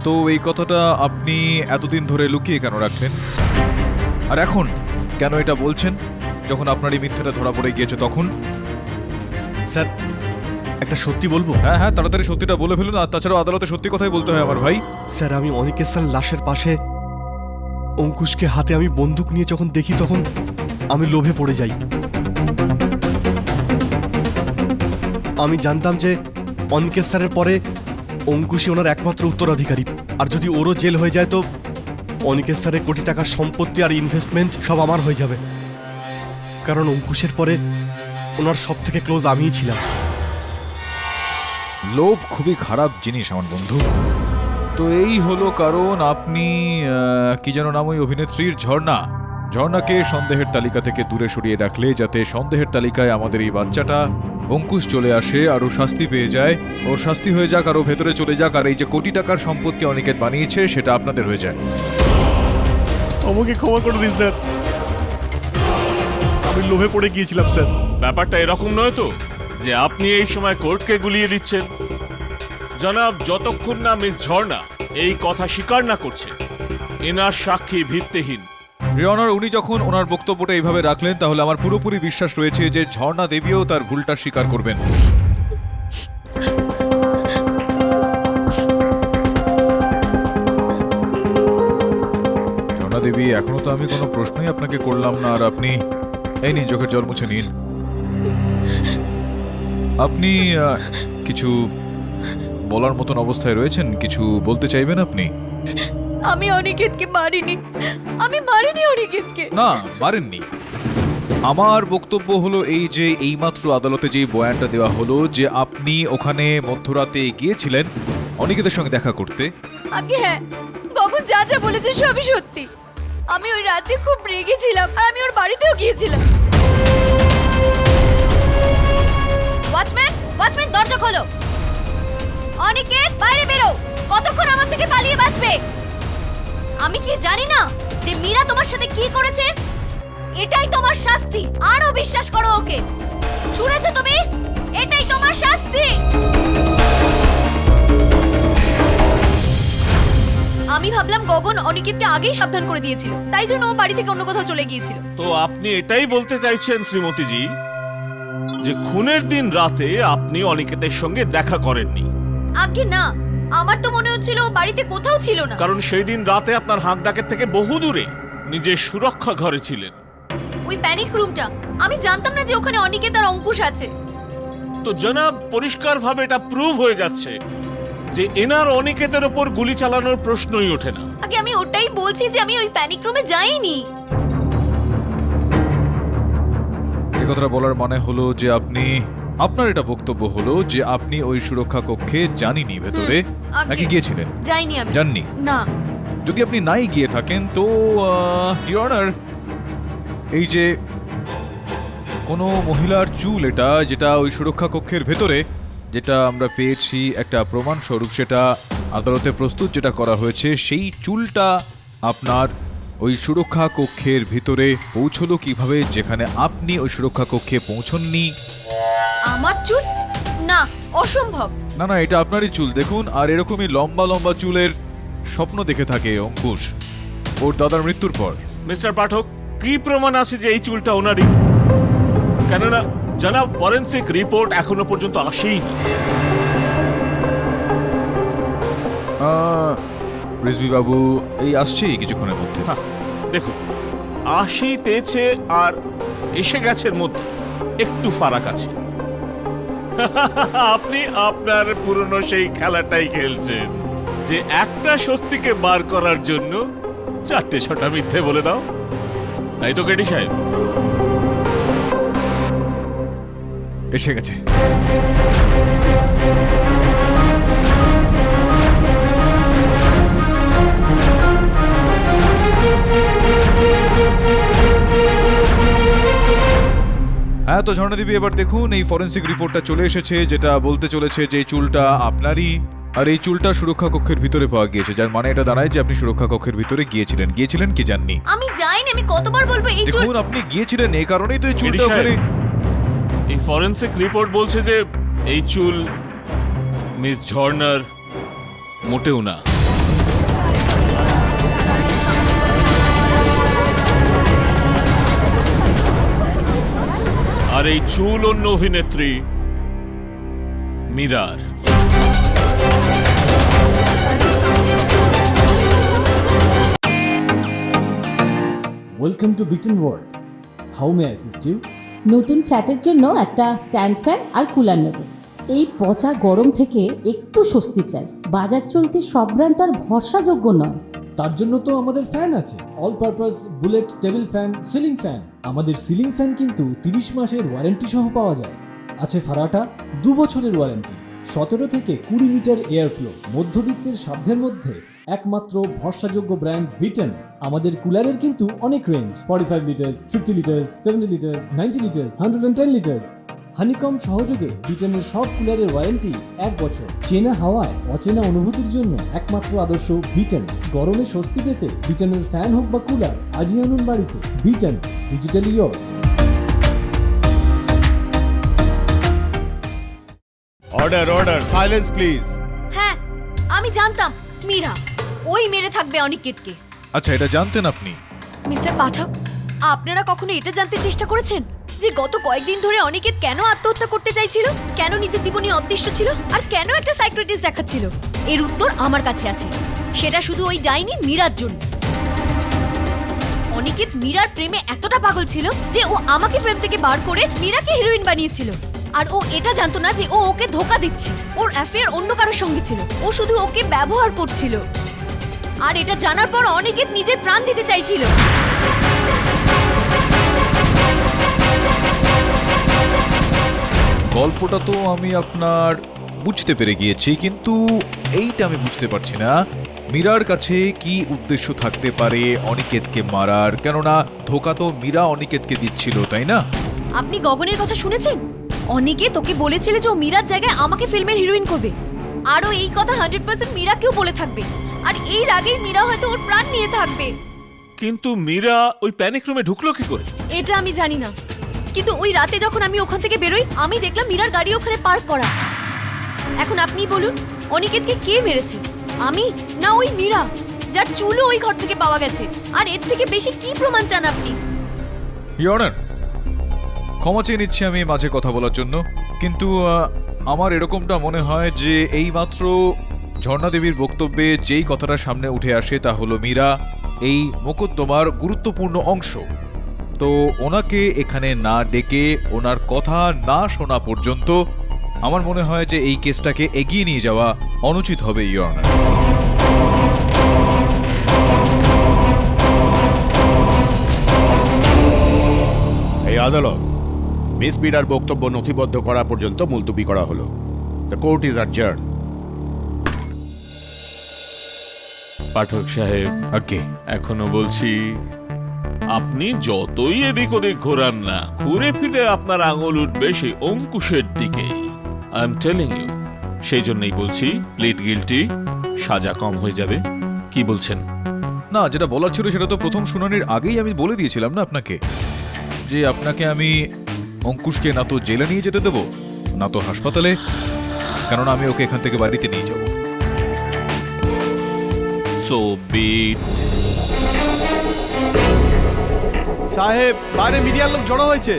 তো এই কথাটা আপনি এতদিন ধরে লুকিয়ে কেন রাখলেন? আর এখন কেন এটা বলছেন যখন আপনার এই মিথ্যাটা ধরা পড়ে গিয়েছে তখন? স্যার একটা সত্যি বলবো? হ্যাঁ হ্যাঁ, তাড়াতাড়ি সত্যিটা বলে ফেলুন। আর তাছাড়াও আদালতে সত্যি কথাই বলতে হয় আমার ভাই। স্যার আমি অনিকেত স্যার লাশের পাশে অঙ্কুশকে হাতে আমি বন্দুক নিয়ে যখন দেখি তখন আমি লোভে পড়ে যাই। আমি জানতাম যে অনিকেত স্যারের পরে অঙ্কুশই ওনার একমাত্র উত্তরাধিকারী, আর যদি ওরও জেল হয়ে যায় তো অনিকেত স্যারের কোটি টাকার সম্পত্তি আর ইনভেস্টমেন্ট সব আমার হয়ে যাবে, কারণ অঙ্কুশের পরে ওনার সব থেকে ক্লোজ আমিই ছিলাম। লোভ খুবই খারাপ জিনিস আমার বন্ধু। তো এই হলো কারণ আপনি কি যেন নাম ওই অভিনেত্রীর ঝর্ণাকে সন্দেহের তালিকা থেকে দূরে সরিয়ে রাখলে, যাতে সন্দেহের তালিকায় আমাদের এই বাচ্চাটা অঙ্কুশ চলে আসে আর ও শাস্তি পেয়ে যায়, ওর শাস্তি হয়ে যাক আর ও ভেতরে চলে যাক, আর এই যে কোটি টাকার সম্পত্তি অনিকেত বানিয়েছে সেটা আপনাদের হয়ে যায়। আমাকে ক্ষমা করে দিন স্যার, আমি লোভে পড়ে গিয়েছিলাম স্যার। ব্যাপারটা এরকম নয় তো যে আপনি এই সময় কোর্টকে গুলিয়ে দিচ্ছেন। জনাব, যতক্ষণ না মিস ঝর্ণা এই কথা স্বীকার না করছে এনার সাক্ষী ভিত্তিহীন। রিয়নার, উনি যখন ওনার বক্তব্যটা এইভাবে রাখলেন তাহলে আমার পুরোপুরি বিশ্বাস রয়েছে যে ঝর্ণা দেবীও তার ভুলটা স্বীকার করবেন। ঝর্ণা দেবী, এখনো তো আমি কোনো প্রশ্নই আপনাকে করলাম না, আর আপনি এই নিন চোখের জল মুছে নিন। আপনি কিছু বলার মতন অবস্থায় রয়েছেন? কিছু বলতে চাইবেন আপনি? আমি অনিকেতকে মারিনি, আমি মারিনি অনিকেতকে। না, মারেননি। আমার বক্তব্য হলো এই যে এইমাত্র আদালতে যে বয়ানটা দেওয়া হলো যে আপনি ওখানে মধ্যরাতে গিয়েছিলেন অনিকেতের সঙ্গে দেখা করতে। আগে হ্যাঁ, গগন যা যা বলেছে সবই সত্যি। আমি ওই রাতে খুব রেগেছিলাম আর আমি ওর বাড়িতেও গিয়েছিলাম। ওয়াচম্যান দরজা খোলো। অনিকেত বাইরে বেরো, কতক্ষণ আমার থেকে পালিয়ে বাঁচবে? আমি কি জানি না যে মীরা তোমার সাথে কি করেছে? এটাই তোমার শাস্তি, আরো বিশ্বাস করো ওকে। শুনেছো তুমি? এটাই তোমার শাস্তি। আমি ভাবলাম গগন অনিকেতকে আগেই সাবধান করে দিয়েছিল, তাই জন্য ও বাড়ি থেকে অন্য কোথাও চলে গিয়েছিল। তো আপনি এটাই বলতে চাইছেন শ্রীমতীজি যে খুনের দিন রাতে আপনি অনিকেতের সঙ্গে দেখা করেননি? আগে না, আমার তো মনে হচ্ছিল ও বাড়িতে কোথাও ছিল না। কারণ সেই দিন রাতে আপনার হাঁক ডাকের থেকে বহু দূরে নিজের সুরক্ষা ঘরে ছিলেন। ওই প্যানিক রুমটা, আমি জানতাম না যে ওখানে অনিকেত আর অঙ্কুশ আছে। তো জনাব, পরিষ্কারভাবে এটা প্রুভ হয়ে যাচ্ছে যে এনার অনিকেতের ওপর গুলি চালানোর প্রশ্নই ওঠে না। আগে আমি ওটাই বলছি যে আমি ওই প্যানিক রুমে যাইনি। এই কথাটা বলার মানে হলো যে আপনার এটা বক্তব্য হলো যে আপনি ওই সুরক্ষা কক্ষে জানিনি ভেতরে, নাকি গিয়েছিলেন? যাইনি আমি। জাননি? না। যদি আপনি নাই গিয়ে থাকেন তো ইওর অনার, এই যে কোনো মহিলার চুল এটা যেটা ওই সুরক্ষা কক্ষের ভেতরে যেটা আমরা পেয়েছি একটা প্রমাণ স্বরূপ, সেটা আদালতে প্রস্তুত যেটা করা হয়েছে, সেই চুলটা আপনার ওই সুরক্ষা কক্ষের ভিতরে পৌঁছলো কিভাবে, যেখানে আপনি ওই সুরক্ষা কক্ষে পৌঁছননি? আমার চুল? না, অসম্ভব। না না, এটা আপনারই চুল দেখুন। আর এরকমই লম্বা লম্বা চুলের স্বপ্ন দেখে থাকে অঙ্কুশ ওর দাদার মৃত্যুর পর। মিস্টার পাঠক, কি প্রমাণ আছে যে এই চুলটা ওনারই? কেননা জনাব, ফরেনসিক রিপোর্ট এখনো পর্যন্ত আসেইনি। রিজভি বাবু এই আসছেই কিছুক্ষণের মধ্যে। দেখুন, আসিতেছে আর এসে গেছের মধ্যে একটু ফারাক আছে। আপনি আপনার পুরনো সেই খেলাটাই খেলছেন যে একটা সত্যিকে বার করার জন্য 4-6টা মিথ্যে বলে দাও, তাই তো কেডি সাহেব? এসে গেছে। হ্যাঁ, তো ঝর্ণা দেবী, এবার দেখুন এই ফরেনসিক রিপোর্টটা চলে এসেছে, যেটা বলতে চলেছে যে এই চুলটা আপনারই, আর এই চুলটা সুরক্ষা কক্ষের ভিতরে পাওয়া গিয়েছে, যার মানে এটা দাঁড়ায় যে আপনি সুরক্ষা কক্ষের ভিতরে গিয়েছিলেন কি জাননি? আমি যাইনি। আমি কতবার বলবো এই চুল? দেখুন, আপনি গিয়েছিলেন, এই কারণেই তো এই চুলটা ওখানে। এই ফরেনসিক রিপোর্ট বলছে যে এই চুল মিস ঝর্ণার মোটেও না। আর এই চুল অন্য অভিনেত্রী মীরার। Welcome to bitten world. How may assist you? নতুন ফ্ল্যাটের জন্য একটা স্ট্যান্ড ফ্যান আর কুলার নেব। এই পচা গরম থেকে একটু স্বস্তি চাই। বাজার চলতে সব ব্র্যান্ড তো আর ভরসাযোগ্য নয়। তার জন্য তো আমাদের ফ্যান আছে, all purpose bullet table fan, ceiling fan. আমাদের সিলিং ফ্যান কিন্তু 30 মাসের ওয়ারেন্টি সহ পাওয়া যায়। আছে ফারাটা 2 বছরের ওয়ারেন্টি, 17 থেকে 20 মিটার এয়ার ফ্লো, মধ্যবিত্তের সাধ্যের মধ্যে একমাত্র ভরসাযোগ্য ব্র্যান্ড বিটেন। আমাদের কুলারের কিন্তু অনেক range, 45 litres, 50 litres, 70 litres, 90 litres, 110 litres. Honeycomb সহযোগে বিটেনের সব কুলারের ওয়ারেন্টি 1 বছর। চেনা হাওয়ায় অচেনা অনুভূতির জন্য একমাত্র আদর্শ বিটেন। গরমে স্বস্তি পেতে বিটেনের ফ্যান হোক বা কুলার, আজই আনুন বাড়িতে। Beaten, digitally yours. Order, order. Silence, please. হ্যাঁ, আমি জানতাম মীরা ওই মেরে থাকবে অনিকেতকে। আচ্ছা, এটা জানতেন আপনি? মিস্টার পাঠক, আপনারা কখনো এটা জানতে চেষ্টা করেছেন যে গত কয়েকদিন ধরে অনিকেত কেন আত্মহত্যা করতে চাইছিল, কেন নিজের জীবনী অদৃশ্য ছিল, আর কেন একটা সাইকিয়াট্রিস্ট দেখাচ্ছিল? এর উত্তর আমার কাছে আছে। সেটা শুধু ওই ডাইনি মীরার জন্য। অনিকেত মীরার প্রেমে এতটা পাগল ছিল যে ও আমাকে ফিল্ম থেকে বার করে মীরাকে হিরোইন বানিয়েছিল। আর ও এটা জানতো না যে ও ওকে ধোকা দিচ্ছে, ওর অ্যাফেয়ার অন্য কারোর সঙ্গে ছিল, ও শুধু ওকে ব্যবহার করছিল। আর এটা জানার পর অনিকেত নিজের প্রাণ দিতে চাইছিল। গল্পটা তো আমি আপনার বুঝতে পেরে গিয়েছি, কিন্তু এইটা আমি বুঝতে পারছি না মীরার কাছে কি উদ্দেশ্য থাকতে পারে অনিকেতকে মারার। কেননা ধোকা তো মীরা অনিকেতকে দিচ্ছিল, তাই না? আপনি গগনের কথা শুনেছেন? অনিকেত ওকে বলেছিল যে ও মীরার জায়গায় আমাকে ফিল্মের হিরোইন করবে। আর ও এই কথা 100% মীরাকেও বলে থাকবে। আর এই রাগেই মীরা হয়তো ওর প্রাণ নিয়ে থাকবে। কিন্তু মীরা ওই প্যানিক রুমে ঢুকলো কি করে? এটা আমি জানি না, কিন্তু ওই রাতে যখন আমি ওখান থেকে বেরোই আমি দেখলাম মীরার গাড়ি ওখানে পার্ক করা। এখন আপনি বলুন, অনিকেতকে কে মেরেছে? আমি না ওই মীরা, যার চুলও ওই ঘর থেকে পাওয়া গেছে? আর এর থেকে বেশি কি প্রমাণ চান আপনি? ইওর অনার, ক্ষমা চেয়ে নিচ্ছি আমি মাঝে কথা বলার জন্য, কিন্তু আমার এরকমটা মনে হয় যে এইমাত্র ঝর্ণা দেবীর বক্তব্যে যেই কথাটা সামনে উঠে আসে তা হলো মীরা এই মোকদ্দমার গুরুত্বপূর্ণ অংশ। তো ওনাকে এখানে না ডেকে, ওনার কথা না শোনা পর্যন্ত আমার মনে হয় যে এই কেসটাকে এগিয়ে নিয়ে যাওয়া অনুচিত হবে ইওর অনার। এই আদালত মিস মীরার বক্তব্য নথিবদ্ধ করা পর্যন্ত মুলতবি করা হলো। The court is adjourn. Pathak সাহেব, ওকে, এখনো বলছি, আপনি যতই এদিক ওদিক ঘোরান না, ঘুরে ফিরে আপনার আঙুল উঠবে সেই অঙ্কুশের দিকে। I am telling you. সেই জন্যই বলছি, প্লিড গিলটি, সাজা কম হয়ে যাবে। কি বলছেন? না, যেটা বলার ছিল সেটা তো প্রথম শুনানির আগেই আমি বলে দিয়েছিলাম না আপনাকে, যে আপনাকে আমি অঙ্কুশকে না তো জেলে নিয়ে যেতে দেবো না তো হাসপাতালে, কেননা আমি ওকে এখান থেকে বাড়িতে নিয়ে যাব। So beat. সাহেব, বাইরে মিডিয়ার লোক জড়ো হয়েছে।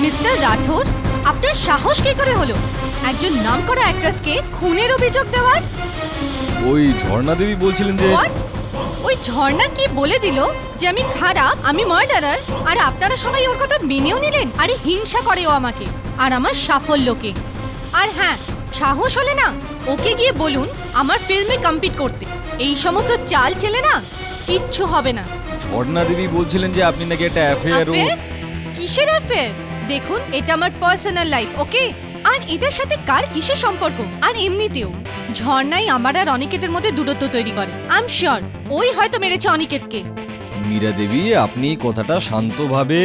মিস্টার রাঠোর, আপনার সাহস কি করে হলো একজন নামকরা অ্যাক্ট্রেসকে খুনের অভিযোগ দেওয়ার? ওই ঝর্ণা দেবী বলছিলেন যে What? ওই ঝর্ণা কি বলে দিল যে আমি খারাপ, আমি মার্ডারার, আর আপনারা সবাই ওর কথা মেনেও নিলেন? আরে হিংসা করে ও আমাকে আর আমার সাফল্যকে। আর হ্যাঁ, সাহস হলে না ওকে গিয়ে বলুন আমার ফিল্মে কম্পিট করতে। এই সমস্ত চাল চেলে না কিচ্ছু হবে না। ঝর্ণা দেবী বলছিলেন যে আপনি নাকি একটা অ্যাফেয়ার। Affair? কিসের অ্যাফেয়ার? দেখুন, এটা আমার পার্সোনাল লাইফ, ওকে? আর এটার সাথে কার কিসের সম্পর্ক? আর এমনিতেও ঝর্ণাই আমার আর অনিকেতের মধ্যে দূরত্ব তৈরি করে। আই এম শিওর ওই হয়তো মেরেছে অনিকেতকে। মীরা দেবী, আপনি কথাটা শান্তভাবে।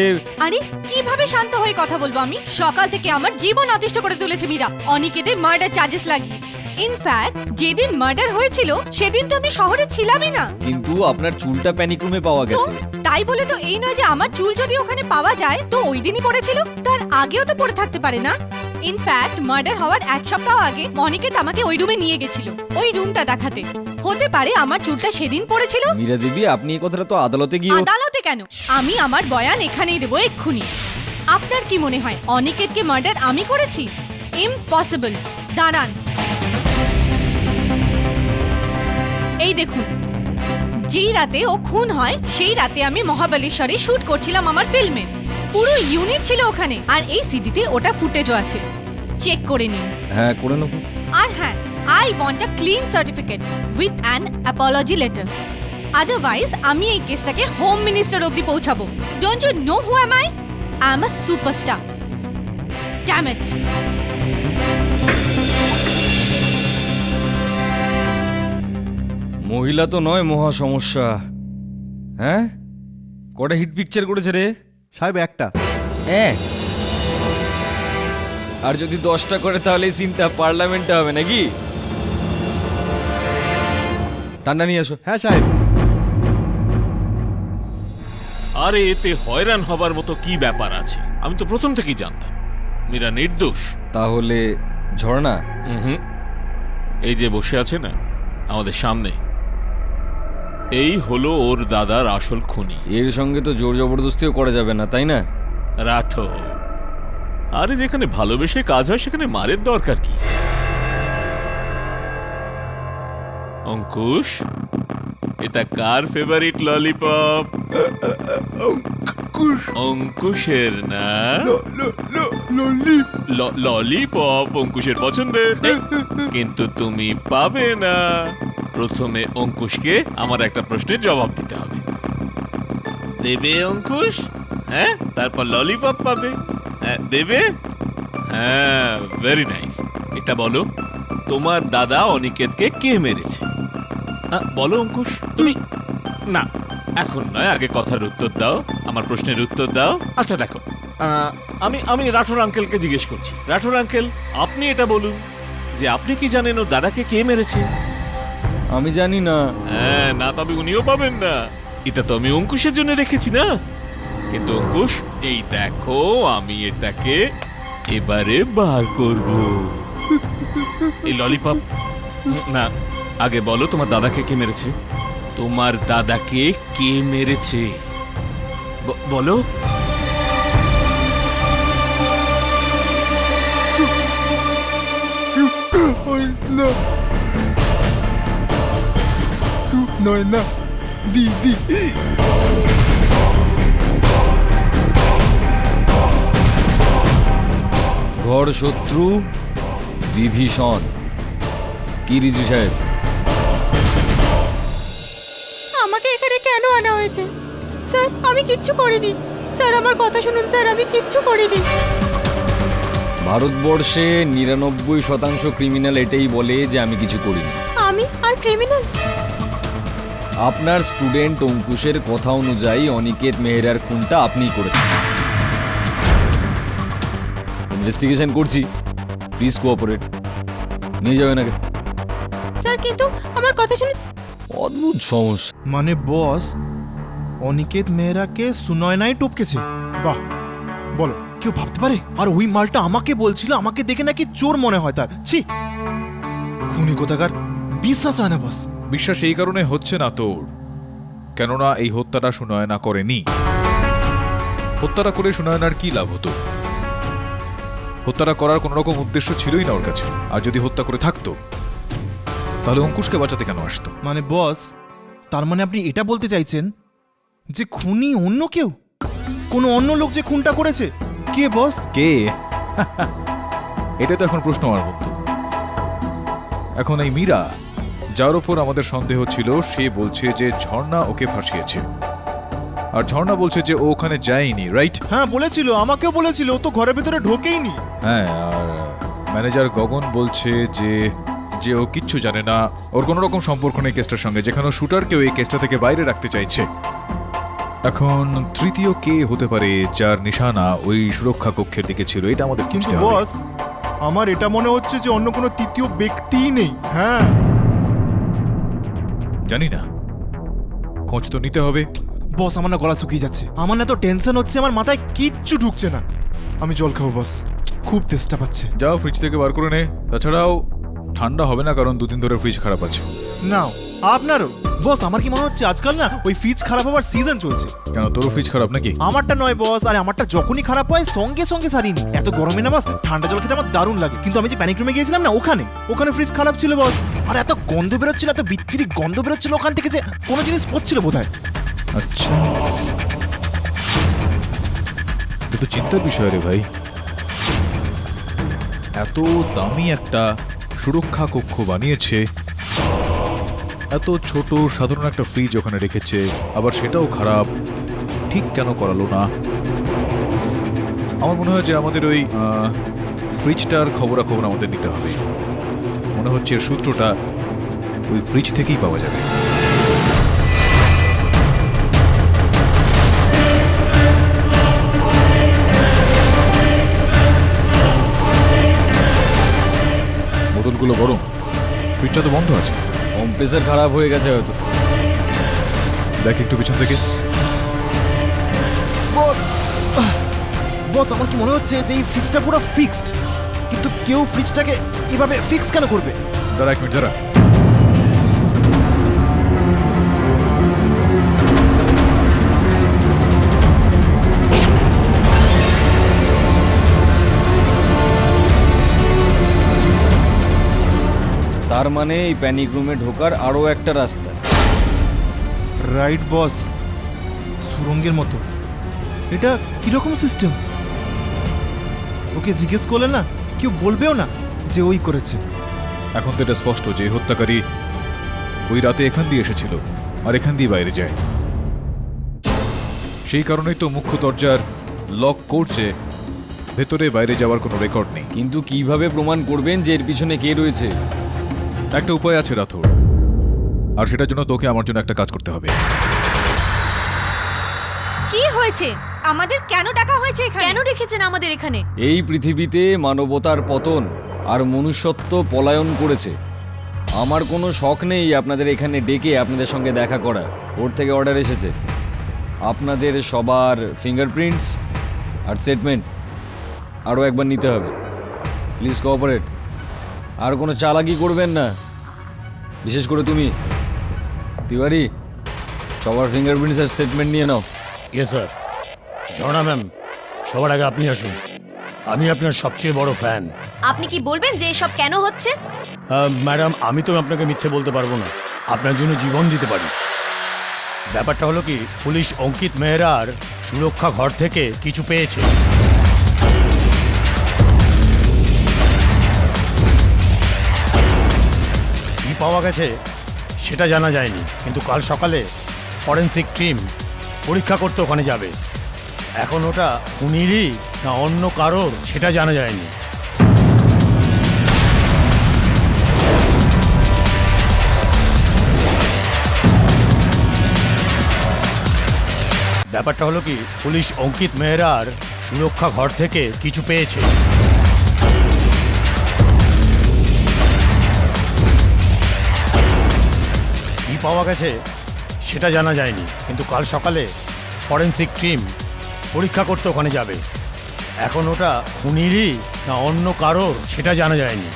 আরে কিভাবে শান্ত হয়ে কথা বলবো আমি? সকাল থেকে আমার জীবন অতিষ্ঠ করে তুলেছে মীরা, অনিকেতের মার্ডার চার্জেস লাগিয়ে। ইনফ্যাক্ট যেদিন মার্ডার হয়েছিল সেদিন তো আমি শহরে ছিলামই না। কিন্তু আপনার চুলটা প্যানিক রুমে পাওয়া তো গেছে। তাই বলে তো এই নয় যে আমার চুল যদি ওখানে পাওয়া যায় তো ওই দিনই পড়েছিল, তার আগেও তো পড়ে থাকতে পারে না? ইনফ্যাক্ট মার্ডার হওয়ার 1 সপ্তাহ আগে অনিকেত আমাকে ওই রুমে নিয়ে গেছিল ওই রুমটা দেখাতে। হতে পারে আমার চুলটা সেদিন পড়েছিল। মীরা দেবী, আপনি এই কথাটা তো আদালতে গিয়ে। আদালতে কেন? আমি আমার বয়ান এখানেই দেবো এক্ষুনি। আপনার কি মনে হয় অনিকেতকে মার্ডার আমি করেছি? ইম্পসিবল। দাঁড়ান, এই দেখুন, যেই রাতে ও খুন হয় সেই রাতে আমি মহাবালেশ্বরে শুট করছিলাম আমার ফিল্মে। পুরো ইউনিট ছিল ওখানে, আর এই সিডিতে ওটা ফুটেজও আছে, চেক করে নিন। হ্যাঁ, করে নেবো। আর হ্যাঁ, I want a clean certificate with an apology letter. Otherwise আমি এই কেসটাকে হোম মিনিস্টার অবধি পৌঁছাবো। Don't you know who am I? I am a superstar. Damn it. মহিলা তো নয়, মহা সমস্যা। হ্যাঁ, কটা হিট পিকচার করেছে রে? সাহেব একটা। আর যদি 10টা করে তাহলে এই সিনটা পার্লামেন্টে হবে নাকি? ঠান্ডা নিয়ে আসো। হ্যাঁ সাহেব। আরে এতে হয়রান হবার মতো কি ব্যাপার আছে? আমি তো প্রথম থেকেই জানতাম মীরা নির্দোষ। তাহলে ঝর্ণা? হুম, এই যে বসে আছে না আমাদের সামনে, এই হলো ওর দাদার আসল খুনি। এর সঙ্গে তো জোর জবরদস্তিও করা যাবে না, তাই না? রাঠো, আরে যেখানে ভালোবেসে কাজ হয় সেখানে মারের দরকার কি? অঙ্কুশ, এটা কার ফেভারিট ললিপপ? অঙ্কুশের না? ললিপপ অঙ্কুশের পছন্দের, কিন্তু তুমি পাবে না। প্রথমে অঙ্কুশকে আমার একটা প্রশ্নের জবাব দিতে হবে। দেবে অঙ্কুশ? হ্যাঁ, তারপর ললিপপ পাবে। হ্যাঁ, দেবে? হ্যাঁ, ভেরি নাইস। এটা বলো, তোমার দাদা অনিকেতকে কে মেরেছে? বলো অঙ্কুশ, তুমি। না, এখন নয়, আগে কথার উত্তর দাও, আমার প্রশ্নের উত্তর দাও। আচ্ছা দেখো, আমি রাঠোর আঙ্কেলকে জিজ্ঞেস করছি। রাঠোর আঙ্কেল, আপনি এটা বলুন যে আপনি কি জানেন ও দাদাকে কে মেরেছে? আমি জানি না। হ্যাঁ, না তবে উনিও পাবেন না। এটা তো আমি অঙ্কুশের জন্য রেখেছি না? কিন্তু অঙ্কুশ, এই দেখো, আমি এটাকে এবারে বার করব। এই ললিপপ না, আগে বলো তোমার দাদাকে কে মেরেছে? তোমার দাদাকে কে মেরেছে বলো। নয়না দিদি। ঘর শত্রু বিভীষণ। কি রিজু সাহেব? আমাকে এখানে কেন আনা হয়েছে? স্যার, আমি কিচ্ছু করিনি। স্যার, আমার কথা শুনুন স্যার, আমি কিচ্ছু করিনি। ভারতবর্ষে 99% ক্রিমিনাল এটাই বলে যে আমি কিছু করিনি। আমি আর ক্রিমিনাল? আপনার স্টুডেন্ট অঙ্কুশের কথা অনুযায়ী অনিকেত মেহরার খুনটা আপনিই করেছেন। ইনভেস্টিগেশন করছি, প্লিজ কোঅপারেট। নিয়ে যাবেন আগে। স্যার, কিন্তু আমার কথা শুনুন। অদ্ভুত সমস্যা। মানে বস, অনিকেত মেহরাকে সুনয়নাই টপকেছে? বাহ, বলো, কেউ ভাবতে পারে? আর ওই মালটা আমাকে বলছিল আমাকে দেখে নাকি চোর মনে হয় তার। ছি, খুনি কোথাকার, বিশ্বাস হয় না বস। বিশ্বাস এই কারণে হচ্ছে না তোর, কেননা এই হত্যাটা সুনয়না করেনি। হত্যাটা করে সুনয়নার কি লাভ হতো? হত্যাটা করার কোন রকম উদ্দেশ্য ছিলই না ওর কাছে। আর যদি হত্যা করে থাকতো তাহলে অঙ্কুশকে বাঁচাতে কেন আসতো? মানে বস, তার মানে আপনি এটা বলতে চাইছেন যে খুনি অন্য কেউ, কোনো অন্য লোক যে খুনটা করেছে? কে বস? কে? এটা তো এখন প্রশ্ন আমার বন্ধু। এখন এই মীরা, যার উপর আমাদের সন্দেহ ছিল, সে বলছে যে ঝর্ণা ওকে ফাঁসিয়েছে। আর ঝর্ণা বলছে যে ও ওখানে যায়নি, রাইট? হ্যাঁ বলেছিল, আমাকেও বলেছিল, ও তো ঘরের ভিতরে ঢোকেইনি। হ্যাঁ, আর ম্যানেজার গগন বলছে যে যে ও কিচ্ছু জানে না, ওর কোনো রকম সম্পর্ক নেই কেসটার সঙ্গে, যেখানে শুটারকেও এই কেসটা থেকে বাইরে রাখতে চাইছে। এখন তৃতীয় কে হতে পারে যার নিশানা ওই সুরক্ষা কক্ষের দিকে ছিল? এটা আমাদের কিন্তু খুঁজতে হবে। বস, আমার এটা মনে হচ্ছে যে অন্য কোনো তৃতীয় ব্যক্তিই নেই। হ্যাঁ, জানি না, খোঁজ তো নিতে হবে। বস, আমার না গলা শুকিয়ে যাচ্ছে, আমার না তো টেনশন হচ্ছে, আমার মাথায় কিচ্ছু ঢুকছে না। আমি জল খাবো বস, খুব তেষ্টা পাচ্ছে। যাও ফ্রিজ থেকে বার করে নে। তাছাড়াও ঠান্ডা হবে না, কারণ 2 দিন ধরে ফ্রিজ খারাপ আছে। নাও, আপনারও বস আমার কি মনে হচ্ছে আজকাল না ওই ফ্রিজ খারাপ হওয়ার সিজন চলছে। কেন তোর ফ্রিজ খারাপ নাকি? আমারটা নয় বস, আরে আমারটা যখনই খারাপ হয় সঙ্গে সঙ্গে সারিনি। এত গরমে না বস ঠান্ডা জল খেতে আমার দারুণ লাগে, কিন্তু আমি যে প্যানিক রুমে গিয়েছিলাম না ওখানে ফ্রিজ খারাপ ছিল বস। আর এত গন্ধ বেরোচ্ছিল, এত বিচ্ছিরি গন্ধ বেরোচ্ছিল ওখান থেকে যে কোনো জিনিস পড়ছিল বোধহয়। আচ্ছা, এটা তো চিন্তার বিষয় রে ভাই। এত দামি একটা সুরক্ষা কক্ষ বানিয়েছে, এত ছোট সাধারণ একটা ফ্রিজ ওখানে রেখেছে, আবার সেটাও খারাপ। ঠিক কেন করালো না? আমার মনে হয় যে আমাদের ওই ফ্রিজটার খবরাখবর আমাদের নিতে হবে। মনে হচ্ছে এর সূত্রটা ওই ফ্রিজ থেকেই পাওয়া যাবে। বোতলগুলো গরম, ফ্রিজটা তো বন্ধ আছে। কম্প্রেসার খারাপ হয়ে গেছে হয়তো। দেখ একটু পিছন থেকে। বস আমার কি মনে হচ্ছে যে এই ফ্রিজটা পুরো ফিক্সড, কিন্তু কেউ ফ্রিজটাকে এভাবে ফিক্স কেন করবে? দাঁড়া এক মিনিট, দাঁড়া। তার মানে এই প্যানিক রুমে ঢোকার আরও একটা রাস্তা। রাইট বস, সুরঙ্গের মতো। এটা কিরকম সিস্টেম? ওকে জিজ্ঞেস করলে না কেউ বলবেও না যে ওই করেছে। এখন তো এটা স্পষ্ট যে হত্যাকারী ওই রাতে এখান দিয়ে এসেছিল আর এখান দিয়ে বাইরে যায়। সেই কারণেই তো মুখ্য দরজার লক করছে, ভেতরে বাইরে যাওয়ার কোনো রেকর্ড নেই। কিন্তু কিভাবে প্রমাণ করবেন যে এর পিছনে কে রয়েছে? একটা উপায় আছে রাথোর, আর সেটার জন্য তোকে আমার জন্য একটা কাজ করতে হবে। কি হয়েছে? আমাদের কেন ডাকা হয়েছে এখানে? কেন রেখেছেন আমাদের এখানে? এই পৃথিবীতে মানবতার পতন আর মনুষ্যত্ব পলায়ন করেছে। আমার কোনো শখ নেই আপনাদের এখানে ডেকে আপনাদের সঙ্গে দেখা করার। ওর থেকে অর্ডার এসেছে আপনাদের সবার ফিঙ্গারপ্রিন্টস আর স্টেটমেন্ট আরও একবার নিতে হবে। Please cooperate. আর কোনো চালাকি করবেন না, বিশেষ করে তুমি তিওয়ারি। সবার ফিঙ্গারপ্রিন্টস আর স্টেটমেন্ট নিয়ে নাও। Yes sir. ঝর্ণা ম্যাম, সবার আগে আপনি আসুন, আমি আপনার সবচেয়ে বড় ফ্যান। আপনি কি বলবেন যে এসব কেন হচ্ছে? ম্যাডাম, আমি তো আপনাকে মিথ্যে বলতে পারবো না, আপনার জন্য জীবন দিতে পারি। ব্যাপারটা হলো কি, পুলিশ অঙ্কিত মেহরার সুরক্ষা ঘর থেকে কিছু পেয়েছে। কি পাওয়া গেছে সেটা জানা যায়নি, কিন্তু কাল সকালে ফরেন্সিক টিম পরীক্ষা করতে ওখানে যাবে। এখন ওটা খুনিরই না অন্য কারোর সেটা জানা যায়নি। ব্যাপারটা হলো কি, পুলিশ অঙ্কিত মেহরার সুরক্ষা ঘর থেকে কিছু পেয়েছে। কি পাওয়া গেছে সেটা জানা যায়নি, কিন্তু কাল সকালে ফরেন্সিক টিম পরীক্ষা করতে ওখানে যাবে। এখন ওটা খুনিরই না অন্য কারোর সেটা জানা যায়নি।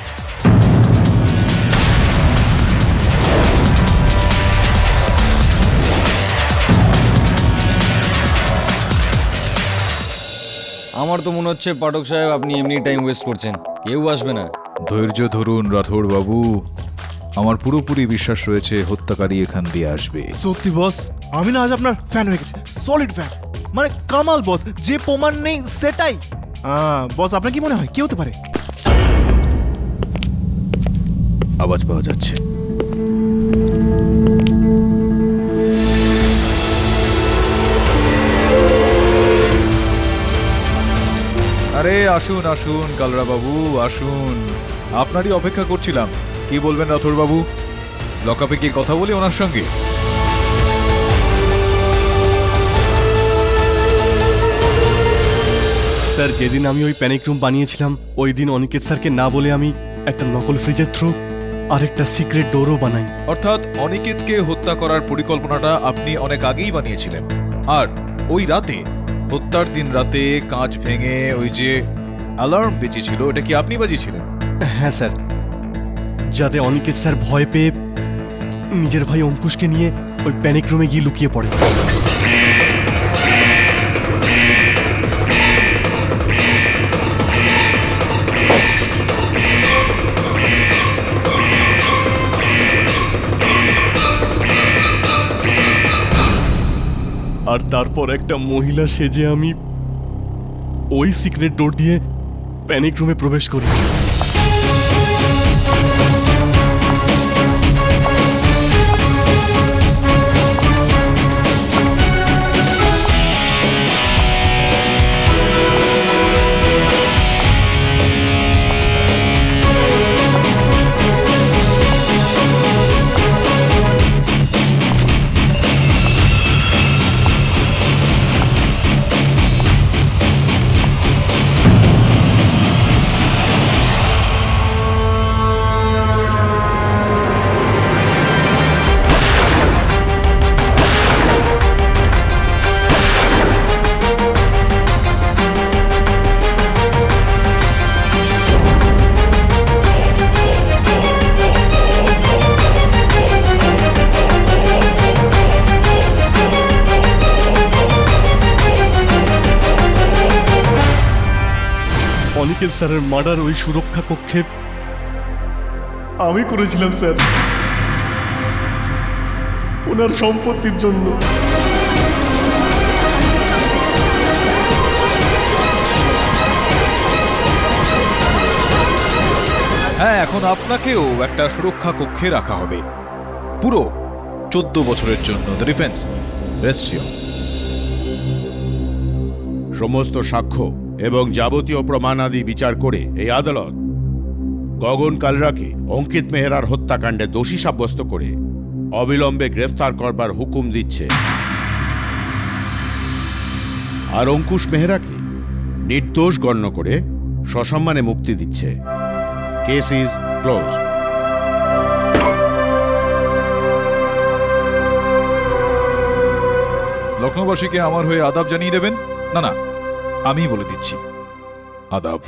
আমার তো মনে হচ্ছে পাঠক সাহেব আপনি এমনি টাইম ওয়েস্ট করছেন, কেউ আসবে না। ধৈর্য ধরুন রাথোর বাবু, আমার পুরোপুরি বিশ্বাস রয়েছে হত্যাকারী এখান দিয়ে আসবে। সত্যি বস, আমি না আজ আপনার ফ্যান হয়ে গেছি, সলিড ফ্যান। মানে কামাল বস, যে প্রমাণ নেই সেটাই। বস আপনার কি মনে হয় কি হতে পারে? আওয়াজ পাওয়া যাচ্ছে। আরে আসুন আসুন কালরা বাবু, আসুন, আপনারই অপেক্ষা করছিলাম। কি বলবেন রাথোর বাবু? লকআপে কি কথা বলি ওনার সঙ্গে? স্যার, যেদিন আমি ওই প্যানিক রুম বানিয়েছিলাম ওই দিন অনিকেত স্যারকে না বলে আমি একটা নকল ফ্রিজের থ্রু আর একটা সিক্রেট ডোরও বানাই। অর্থাৎ অনিকেতকে হত্যা করার পরিকল্পনাটা আপনি অনেক আগেই বানিয়েছিলেন, আর ওই রাতে, হত্যার দিন রাতে কাঁচ ভেঙে ওই যে অ্যালার্ম বেজেছিল, ওটা কি আপনি বাজিয়েছিলেন? হ্যাঁ স্যার, যাতে অনিকেত স্যার ভয় পেয়ে নিজের ভাই অঙ্কুশকে নিয়ে ওই প্যানিক রুমে গিয়ে লুকিয়ে পড়ে। আর তারপর একটা মহিলা সেজে আমি ওই সিক্রেট ডোর দিয়ে প্যানিক রুমে প্রবেশ করি। অনিকেত স্যারের মার্ডার ওই সুরক্ষা কক্ষে আমি করেছিলাম স্যার, ওনার সম্পত্তির জন্য। হ্যাঁ, এখন আপনাকেও একটা সুরক্ষা কক্ষে রাখা হবে পুরো 14 বছরের জন্য। The defence rest here. সমস্ত সাক্ষ্য এবং যাবতীয় প্রমাণাদি বিচার করে এই আদালত গগন কালরাকে অঙ্কিত মেহরার হত্যাকাণ্ডে দোষী সাব্যস্ত করে অবিলম্বে গ্রেফতার করবার হুকুম দিচ্ছে, আর অঙ্কুশ মেহরাকে নির্দোষ গণ্য করে সসম্মানে মুক্তি দিচ্ছে। Case is closed. লখনৌবাসীকে আমার হয়ে আদাব জানিয়ে দেবেন? না না, আমিই বলে দিচ্ছি, আদাব।